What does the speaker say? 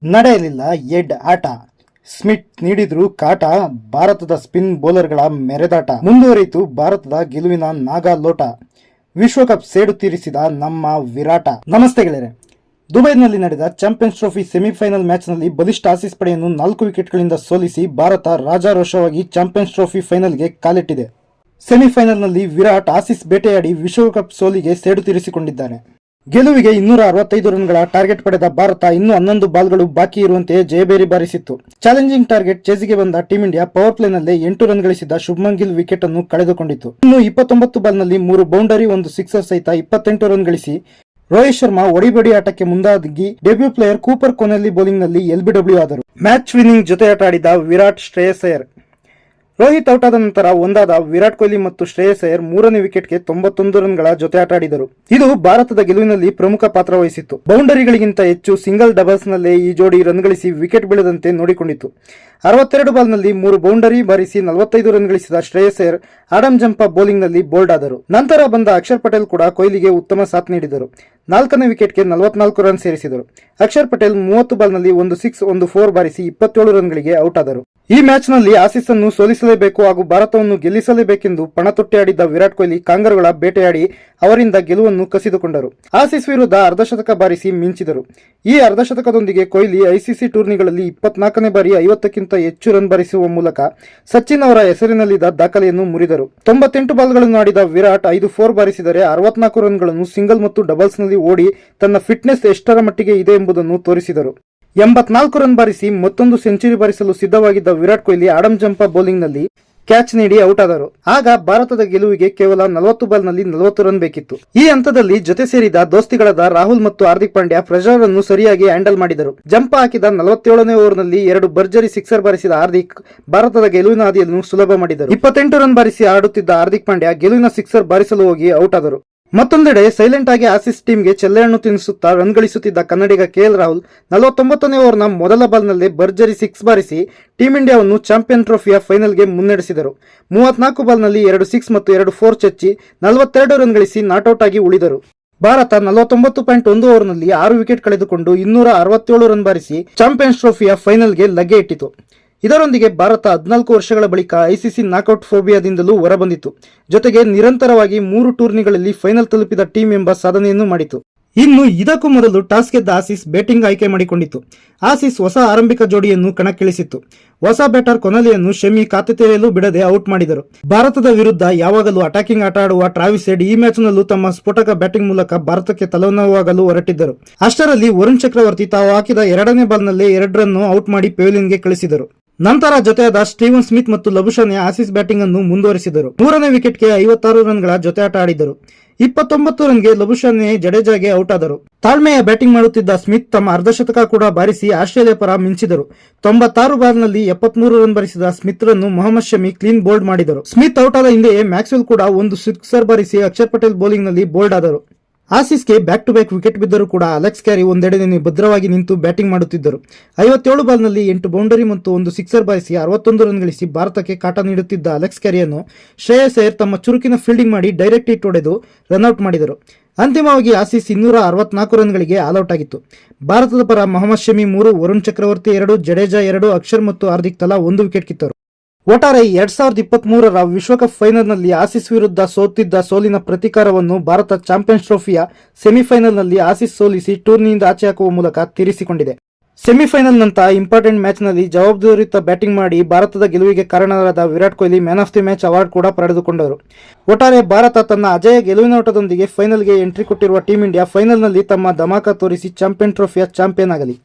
ನಡೆಯಲಿಲ್ಲ ಎಡ್ ಆಟ. ಸ್ಮಿತ್ ನೀಡಿದ್ರು ಕಾಟ. ಭಾರತದ ಸ್ಪಿನ್ ಬೌಲರ್ಗಳ ಮೆರೆದಾಟ. ಮುಂದುವರಿಯಿತು ಭಾರತದ ಗೆಲುವಿನ ನಾಗಾಲೋಟ. ವಿಶ್ವಕಪ್ ಸೇಡು ತೀರಿಸಿದ ನಮ್ಮ ವಿರಾಟ. ನಮಸ್ತೆ ಗೆಳೆಯರೆ. ದುಬೈನಲ್ಲಿ ನಡೆದ ಚಾಂಪಿಯನ್ಸ್ ಟ್ರೋಫಿ ಸೆಮಿಫೈನಲ್ ಮ್ಯಾಚ್ನಲ್ಲಿ ಬಲಿಷ್ಠ ಆಸೀಸ್ ಪಡೆಯನ್ನು 4 ವಿಕೆಟ್ಗಳಿಂದ ಸೋಲಿಸಿ ಭಾರತ ರಾಜಾರೋಷವಾಗಿ ಚಾಂಪಿಯನ್ಸ್ ಟ್ರೋಫಿ ಫೈನಲ್ಗೆ ಕಾಲಿಟ್ಟಿದೆ. ಸೆಮಿಫೈನಲ್ನಲ್ಲಿ ವಿರಾಟ್ ಆಸೀಸ್ ಬೇಟೆಯಾಡಿ ವಿಶ್ವಕಪ್ ಸೋಲಿಗೆ ಸೇಡು ತೀರಿಸಿಕೊಂಡಿದ್ದಾನೆ. ಗೆಲುವಿಗೆ 265 ರನ್ಗಳ ಟಾರ್ಗೆಟ್ ಪಡೆದ ಭಾರತ ಇನ್ನೂ 11 ಬಾಲ್ಗಳು ಬಾಕಿ ಇರುವಂತೆಯೇ ಜಯಬೇರಿ ಬಾರಿಸಿತ್ತು. ಚಾಲೆಂಜಿಂಗ್ ಟಾರ್ಗೆಟ್ ಚೇಸಿಗೆ ಬಂದ ಟೀಂ ಇಂಡಿಯಾ ಪವರ್ ಪ್ಲೇನಲ್ಲೇ 8 ರನ್ ಗಳಿಸಿದ ಶುಭ್ಮನ್ ಗಿಲ್ ವಿಕೆಟ್ ಅನ್ನು ಕಳೆದುಕೊಂಡಿತ್ತು. ಇನ್ನು 29 ಬಾಲ್ನಲ್ಲಿ 3 ಬೌಂಡರಿ 1 ಸಿಕ್ಸರ್ ಸಹಿತ 28 ರನ್ ಗಳಿಸಿ ರೋಹಿತ್ ಶರ್ಮಾ ಒಡಿಬಡಿ ಆಟಕ್ಕೆ ಮುಂದಾಗಿ debut player Cooper Connelly bowling ನಲ್ಲಿ LBW ಆದರು. ಮ್ಯಾಚ್ ವಿನ್ನಿಂಗ್ ಜೊತೆಯಾಟ ಆಡಿದ ವಿರಾಟ್, ಶ್ರೇಯಸ್ ಅಯ್ಯರ್. ರೋಹಿತ್ ಔಟ್ ಆದ ನಂತರ ಒಂದಾದ ವಿರಾಟ್ ಕೊಹ್ಲಿ ಮತ್ತು ಶ್ರೇಯಸ್ ಅಯ್ಯರ್ 3ನೇ ವಿಕೆಟ್ಗೆ 91 ರನ್ಗಳ ಜೊತೆ ಆಟ ಆಡಿದರು. ಇದು ಭಾರತದ ಗೆಲುವಿನಲ್ಲಿ ಪ್ರಮುಖ ಪಾತ್ರ ವಹಿಸಿತ್ತು. ಬೌಂಡರಿಗಳಿಗಿಂತ ಹೆಚ್ಚು ಸಿಂಗಲ್ ಡಬಲ್ಸ್ ನಲ್ಲೇ ಈ ಜೋಡಿ ರನ್ ಗಳಿಸಿ ವಿಕೆಟ್ ಬೀಳದಂತೆ ನೋಡಿಕೊಂಡಿತ್ತು. 62 ಬಾಲ್ನಲ್ಲಿ 3 ಬೌಂಡರಿ ಬಾರಿಸಿ 45 ರನ್ ಗಳಿಸಿದ Shreyas Iyer Adam Zampa bowling ನಲ್ಲಿ ಬೋಲ್ಡ್ ಆದರು. ನಂತರ ಬಂದ ಅಕ್ಷರ್ ಪಟೇಲ್ ಕೂಡ ಕೊಹ್ಲಿಗೆ ಉತ್ತಮ ಸಾಥ್ ನೀಡಿದರು. 4ನೇ ವಿಕೆಟ್ಗೆ 44 ರನ್ ಸೇರಿಸಿದರು. ಅಕ್ಷರ್ ಪಟೇಲ್ 30 ಬಾಲ್ನಲ್ಲಿ 1 ಸಿಕ್ಸ್ 1 4 ಬಾರಿಸಿ 27 ರನ್ಗಳಿಗೆ ಔಟ್ ಆದರು. ಈ ಮ್ಯಾಚ್ನಲ್ಲಿ ಆಸೀಸ್ ಅನ್ನು ಸೋಲಿಸಲೇಬೇಕು ಹಾಗೂ ಭಾರತವನ್ನು ಗೆಲ್ಲಿಸಲೇಬೇಕೆಂದು ಪಣ ತೊಟ್ಟಿ ಆಡಿದ್ದ ವಿರಾಟ್ ಕೊಹ್ಲಿ ಕಾಂಗರುಗಳ ಬೇಟೆಯಾಡಿ ಅವರಿಂದ ಗೆಲುವನ್ನು ಕಸಿದುಕೊಂಡರು. ಆಸೀಸ್ ವಿರುದ್ಧ ಅರ್ಧಶತಕ ಬಾರಿಸಿ ಮಿಂಚಿದರು. ಈ ಅರ್ಧಶತಕದೊಂದಿಗೆ ಕೊಹ್ಲಿ ICC ಟೂರ್ನಿಗಳಲ್ಲಿ 24ನೇ ಬಾರಿ 50ಕ್ಕಿಂತ ಹೆಚ್ಚು ರನ್ ಬಾರಿಸುವ ಮೂಲಕ ಸಚಿನ್ ಅವರ ಹೆಸರಿನಲ್ಲಿದ್ದ ದಾಖಲೆಯನ್ನು ಮುರಿದರು. 98 ಬಾಲ್ಗಳನ್ನು ಆಡಿದ ವಿರಾಟ್ 5 4 ಬಾರಿಸಿದರೆ 64 ರನ್ಗಳನ್ನು ಸಿಂಗಲ್ ಮತ್ತು ಡಬಲ್ಸ್ ನಲ್ಲಿ ಓಡಿ ತನ್ನ ಫಿಟ್ನೆಸ್ ಎಷ್ಟರ ಮಟ್ಟಿಗೆ ಇದೆ ಎಂಬುದನ್ನು ತೋರಿಸಿದರು. 84 ರನ್ ಬಾರಿಸಿ ಮತ್ತೊಂದು ಸೆಂಚುರಿ ಬಾರಿಸಲು ಸಿದ್ಧವಾಗಿದ್ದ Virat Kohli Adam Zampa bowling ನಲ್ಲಿ ಕ್ಯಾಚ್ ನೀಡಿ ಔಟ್ ಆದರು. ಆಗ ಭಾರತದ ಗೆಲುವಿಗೆ ಕೇವಲ 40 ಬಾಲ್ನಲ್ಲಿ 40 ರನ್ ಬೇಕಿತ್ತು. ಈ ಹಂತದಲ್ಲಿ ಜೊತೆ ಸೇರಿದ ದೋಸ್ತಿಗಳಾದ ರಾಹುಲ್ ಮತ್ತು ಹಾರ್ದಿಕ್ ಪಾಂಡ್ಯ ಪ್ರೆಷರ್ ಅನ್ನು ಸರಿಯಾಗಿ ಹ್ಯಾಂಡಲ್ ಮಾಡಿದರು. ಜಂಪಾ ಹಾಕಿದ 47ನೇ ಓವರ್ನಲ್ಲಿ 2 ಭರ್ಜರಿ ಸಿಕ್ಸರ್ ಬಾರಿಸಿದ ಹಾರ್ದಿಕ್ ಭಾರತದ ಗೆಲುವಿನ ಹಾದಿಯನ್ನು ಸುಲಭ ಮಾಡಿದರು. 28 ರನ್ ಬಾರಿಸಿ ಆಡುತ್ತಿದ್ದ ಹಾರ್ದಿಕ್ ಪಾಂಡ್ಯ ಗೆಲುವಿನ ಸಿಕ್ಸರ್ ಬಾರಿಸಲು ಹೋಗಿ ಔಟ್ ಆದರು. ಮತ್ತೊಂದೆಡೆ ಸೈಲೆಂಟ್ ಆಗಿ ಆಸೀಸ್ ಟೀಮ್ಗೆ ಚೆಲ್ಲೆಹಣ್ಣು ತಿನ್ನಿಸುತ್ತಾ ರನ್ ಗಳಿಸುತ್ತಿದ್ದ ಕನ್ನಡಿಗ KL ರಾಹುಲ್ 49ನೇ ಓವರ್ನ ಮೊದಲ ಬಾಲ್ನಲ್ಲೇ ಭರ್ಜರಿ 6 ಬಾರಿಸಿ ಟೀಂ ಇಂಡಿಯಾವನ್ನು ಚಾಂಪಿಯನ್ ಟ್ರೋಫಿಯ ಫೈನಲ್ಗೆ ಮುನ್ನಡೆಸಿದರು. 34 ಬಾಲ್ನಲ್ಲಿ 2 ಸಿಕ್ಸ್ ಮತ್ತು 2 4 ಚಚ್ಚಿ 42 ರನ್ ಗಳಿಸಿ ನಾಟ್ಔಟ್ ಆಗಿ ಉಳಿದರು. ಭಾರತ 49.1 ಓವರ್ನಲ್ಲಿ 6 ವಿಕೆಟ್ ಕಳೆದುಕೊಂಡು 267 ರನ್ ಬಾರಿಸಿ ಚಾಂಪಿಯನ್ಸ್ ಟ್ರೋಫಿಯ ಫೈನಲ್ಗೆ ಲಗ್ಗೆ ಇಟ್ಟಿತು. ಇದರೊಂದಿಗೆ ಭಾರತ 14 ವರ್ಷಗಳ ಬಳಿಕ ICC ನಾಕ್ಔಟ್ ಫೋಬಿಯಾದಿಂದಲೂ ಹೊರಬಂದಿತು. ಜೊತೆಗೆ ನಿರಂತರವಾಗಿ 3 ಟೂರ್ನಿಗಳಲ್ಲಿ ಫೈನಲ್ ತಲುಪಿದ ಟೀಮ್ ಎಂಬ ಸಾಧನೆಯನ್ನು ಮಾಡಿತು. ಇನ್ನು ಇದಕ್ಕೂ ಮೊದಲು ಟಾಸ್ ಗೆದ್ದ ಆಸೀಸ್ ಬ್ಯಾಟಿಂಗ್ ಆಯ್ಕೆ ಮಾಡಿಕೊಂಡಿತ್ತು. ಆಸೀಸ್ ಹೊಸ ಆರಂಭಿಕ ಜೋಡಿಯನ್ನು ಕಣಕ್ಕಿಳಿಸಿತ್ತು. ಹೊಸ ಬ್ಯಾಟರ್ ಕೊಹ್ಲಿಯನ್ನು ಶಮಿ ಖಾತೆ ತೆರೆಯಲು ಬಿಡದೆ ಔಟ್ ಮಾಡಿದರು. ಭಾರತದ ವಿರುದ್ಧ ಯಾವಾಗಲೂ ಅಟ್ಯಾಕಿಂಗ್ ಆಟ ಆಡುವ ಟ್ರಾವಿಸ್ ಹೆಡ್ ಈ ಮ್ಯಾಚ್ನಲ್ಲೂ ತಮ್ಮ ಸ್ಫೋಟಕ ಬ್ಯಾಟಿಂಗ್ ಮೂಲಕ ಭಾರತಕ್ಕೆ ತಲೆನೋವಾಗಲು ಹೊರಟಿದ್ದರು. ಅಷ್ಟರಲ್ಲಿ ವರುಣ್ ಚಕ್ರವರ್ತಿ ತಾವು ಹಾಕಿದ 2ನೇ ಬಾಲ್ನಲ್ಲೇ 2 ರನ್ ಔಟ್ ಮಾಡಿ ಪೆವಿಲಿಯನ್ಗೆ ಕಳಿಸಿದರು. ನಂತರ ಜೊತೆಯಾದ ಸ್ಟೀವನ್ ಸ್ಮಿತ್ ಮತ್ತು ಲಬುಶಾನೆ ಆಸೀಸ್ ಬ್ಯಾಟಿಂಗ್ ಅನ್ನು ಮುಂದುವರಿಸಿದರು. 3ನೇ ವಿಕೆಟ್ಗೆ 56 ರನ್ಗಳ ಜೊತೆ ಆಟ ಆಡಿದರು. 29 ರನ್ಗೆ ಲಬುಶಾನೆ ಜಡೇಜಾಗೆ ಔಟ್ ಆದರು. ತಾಳ್ಮೆಯ ಬ್ಯಾಟಿಂಗ್ ಮಾಡುತ್ತಿದ್ದ ಸ್ಮಿತ್ ತಮ್ಮ ಅರ್ಧಶತಕ ಕೂಡ ಬಾರಿಸಿ ಆಸ್ಟ್ರೇಲಿಯಾ ಪರ ಮಿಂಚಿದರು. 96 ಬಾಲ್ನಲ್ಲಿ 73 ರನ್ ಬಾರಿಸಿದ ಸ್ಮಿತ್ ರನ್ನು ಮೊಹಮ್ಮದ್ ಶಮಿ ಕ್ಲೀನ್ ಬೋಲ್ಡ್ ಮಾಡಿದರು. ಸ್ಮಿತ್ ಔಟ್ ಆದ ಹಿಂದೆಯೇ ಮ್ಯಾಕ್ಸ್ವೆಲ್ ಕೂಡ 1 ಸಿಕ್ಸರ್ ಬಾರಿಸಿ ಅಕ್ಷರ್ ಪಟೇಲ್ ಬೌಲಿಂಗ್ ನಲ್ಲಿ ಬೋಲ್ಡ್ ಆದರು. ಆಸೀಸ್ಗೆ ಬ್ಯಾಕ್ ಟು ಬ್ಯಾಕ್ ವಿಕೆಟ್ ಬಿದ್ದರೂ ಕೂಡ ಅಲೆಕ್ಸ್ ಕ್ಯಾರಿ ಒಂದೆಡೆ ಭದ್ರವಾಗಿ ನಿಂತು ಬ್ಯಾಟಿಂಗ್ ಮಾಡುತ್ತಿದ್ದರು. 57 ಬಾಲ್ನಲ್ಲಿ 8 ಬೌಂಡರಿ ಮತ್ತು 1 ಸಿಕ್ಸರ್ ಬಾರಿಸಿ 61 ರನ್ ಗಳಿಸಿ ಭಾರತಕ್ಕೆ ಕಾಟ ನೀಡುತ್ತಿದ್ದ ಅಲೆಕ್ಸ್ ಕ್ಯಾರಿಯನ್ನು ಶ್ರೇಯಸ್ ಅಯ್ಯರ್ ತಮ್ಮ ಚುರುಕಿನ ಫೀಲ್ಡಿಂಗ್ ಮಾಡಿ ಡೈರೆಕ್ಟ್ ಹಿಟ್ ಹೊಡೆದು ರನ್ಔಟ್ ಮಾಡಿದರು. ಅಂತಿಮವಾಗಿ ಆಸೀಸ್ 264 ರನ್ಗಳಿಗೆ ಆಲ್ಔಟ್ ಆಗಿತ್ತು. ಭಾರತದ ಪರ ಮೊಹಮ್ಮದ್ ಶಮಿ 3, ವರುಣ್ ಚಕ್ರವರ್ತಿ 2, ಜಡೇಜಾ 2, ಅಕ್ಷರ್ ಮತ್ತು ಹಾರ್ದಿಕ್ ತಲಾ 1 ವಿಕೆಟ್ ಕಿತ್ತರು. ಒಟ್ಟಾರೆ 2023ರ ವಿಶ್ವಕಪ್ ಫೈನಲ್ನಲ್ಲಿ ಆಸೀಸ್ ವಿರುದ್ಧ ಸೋತಿದ್ದ ಸೋಲಿನ ಪ್ರತೀಕಾರವನ್ನು ಭಾರತ ಚಾಂಪಿಯನ್ಸ್ ಟ್ರೋಫಿಯ ಸೆಮಿಫೈನಲ್ನಲ್ಲಿ ಆಸೀಸ್ ಸೋಲಿಸಿ ಟೂರ್ನಿಯಿಂದ ಆಚೆ ಹಾಕುವ ಮೂಲಕ ತೀರಿಸಿಕೊಂಡಿದೆ. ಸೆಮಿಫೈನಲ್ನಂತಹ ಇಂಪಾರ್ಟೆಂಟ್ ಮ್ಯಾಚ್ನಲ್ಲಿ ಜವಾಬ್ದಾರಿಯುತ ಬ್ಯಾಟಿಂಗ್ ಮಾಡಿ ಭಾರತದ ಗೆಲುವಿಗೆ ಕಾರಣರಾದ Virat Kohli man of the match award ಕೂಡ ಪಡೆದುಕೊಂಡರು. ಒಟ್ಟಾರೆ ಭಾರತ ತನ್ನ ಅಜೇಯ ಗೆಲುವಿನೋಟದೊಂದಿಗೆ ಫೈನಲ್ಗೆ ಎಂಟ್ರಿ ಕೊಟ್ಟಿರುವ ಟೀಂ ಇಂಡಿಯಾ ಫೈನಲ್ನಲ್ಲಿ ತಮ್ಮ ಧಮಾಕ ತೋರಿಸಿ ಚಾಂಪಿಯನ್ ಟ್ರೋಫಿಯ ಚಾಂಪಿಯನ್ ಆಗಲಿ.